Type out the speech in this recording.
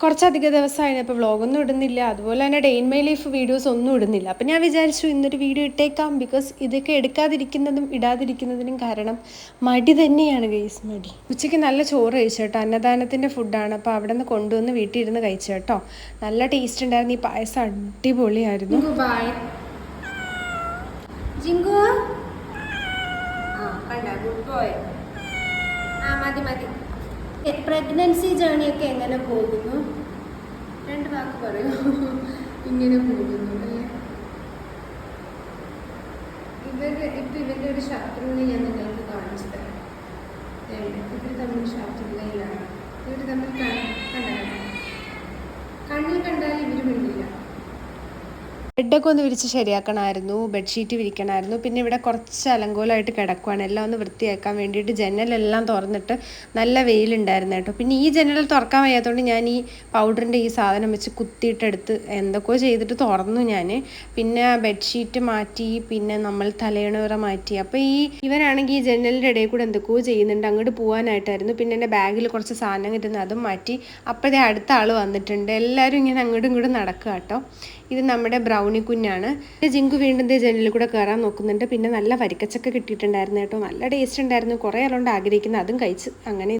കുറച്ചധികം ദിവസമായിരുന്നു ഇപ്പോൾ വ്ളോഗൊന്നും ഇടുന്നില്ല, അതുപോലെ തന്നെ day in my life videos ഒന്നും ഇടുന്നില്ല. അപ്പം ഞാൻ വിചാരിച്ചു ഇന്നൊരു വീഡിയോ ഇട്ടേക്കാം. ബിക്കോസ് ഇതൊക്കെ എടുക്കാതിരിക്കുന്നതും ഇടാതിരിക്കുന്നതിനും കാരണം മടി തന്നെയാണ് ഗൈസ്, മടി. ഉച്ചയ്ക്ക് നല്ല ചോറ് കഴിച്ചു കേട്ടോ, അന്നദാനത്തിൻ്റെ ഫുഡാണ്. അപ്പോൾ അവിടെ നിന്ന് കൊണ്ടുവന്ന് വീട്ടിൽ ഇരുന്ന് കഴിച്ചു കേട്ടോ. നല്ല ടേസ്റ്റ് ഉണ്ടായിരുന്നു. ഈ പായസം അടിപൊളിയായിരുന്നു. ബൈ ജിങ്കു. Good boy. മതി മതി. പ്രഗ്നൻസി ജേണിയൊക്കെ എങ്ങനെ പോകുന്നു? 2 വാക്ക് പറയൂ. ഇങ്ങനെ പോകുന്നു അല്ലേ? ഇവരുടെ ഒരു ശത്രുവിനെ ഞാൻ നിങ്ങൾക്ക് കാണിച്ചു തരാം. ഇവർ തമ്മിൽ ശത്രുതയിലാണ്. ഇവർ തമ്മിൽ കണ്ണിൽ കണ്ടാൽ ഇവർ മിണ്ടില്ല. ബെഡൊക്കെ ഒന്ന് വിരിച്ച് ശരിയാക്കണമായിരുന്നു, ബെഡ്ഷീറ്റ് വിരിക്കണമായിരുന്നു. പിന്നെ ഇവിടെ കുറച്ച് അലങ്കോലമായിട്ട് കിടക്കുവാണ്. എല്ലാം ഒന്ന് വൃത്തിയാക്കാൻ വേണ്ടിയിട്ട് ജനലെല്ലാം തുറന്നിട്ട് നല്ല വെയിലുണ്ടായിരുന്നു കേട്ടോ. പിന്നെ ഈ ജനൽ തുറക്കാൻ വയ്യാത്തതുകൊണ്ട് ഞാൻ ഈ പൗഡറിൻ്റെ ഈ സാധനം വെച്ച് കുത്തിയിട്ടെടുത്ത് എന്തൊക്കെയോ ചെയ്തിട്ട് തുറന്നു ഞാൻ. പിന്നെ ബെഡ്ഷീറ്റ് മാറ്റി, പിന്നെ നമ്മൾ തലയണുറ മാറ്റി. അപ്പോൾ ഇവരാണെങ്കിൽ ഈ ജനലിൻ്റെ ഇടയിൽ കൂടെ എന്തൊക്കെയോ ചെയ്യുന്നുണ്ട്. അങ്ങോട്ട് പോകാനായിട്ടായിരുന്നു. പിന്നെ എൻ്റെ ബാഗിൽ കുറച്ച് സാധനം ഇരുന്ന് അതും മാറ്റി. അപ്പോഴേ അടുത്ത ആൾ വന്നിട്ടുണ്ട്. എല്ലാവരും ഇങ്ങനെ അങ്ങോട്ടും ഇങ്ങോട്ടും നടക്കുക കേട്ടോ. ഇത് നമ്മുടെ ബ്രൗണി കുഞ്ഞാണ്. ജിങ്കു വീണ്ടും ജനലിൽ കൂടെ കയറാൻ നോക്കുന്നുണ്ട്. പിന്നെ നല്ല വരിക്കച്ചക്ക കിട്ടിയിട്ടുണ്ടായിരുന്നു കേട്ടോ, നല്ല ടേസ്റ്റ് ഉണ്ടായിരുന്നു. കുറേ ആളുകൊണ്ട് ആഗ്രഹിക്കുന്നത് അതും കഴിച്ച് അങ്ങനെ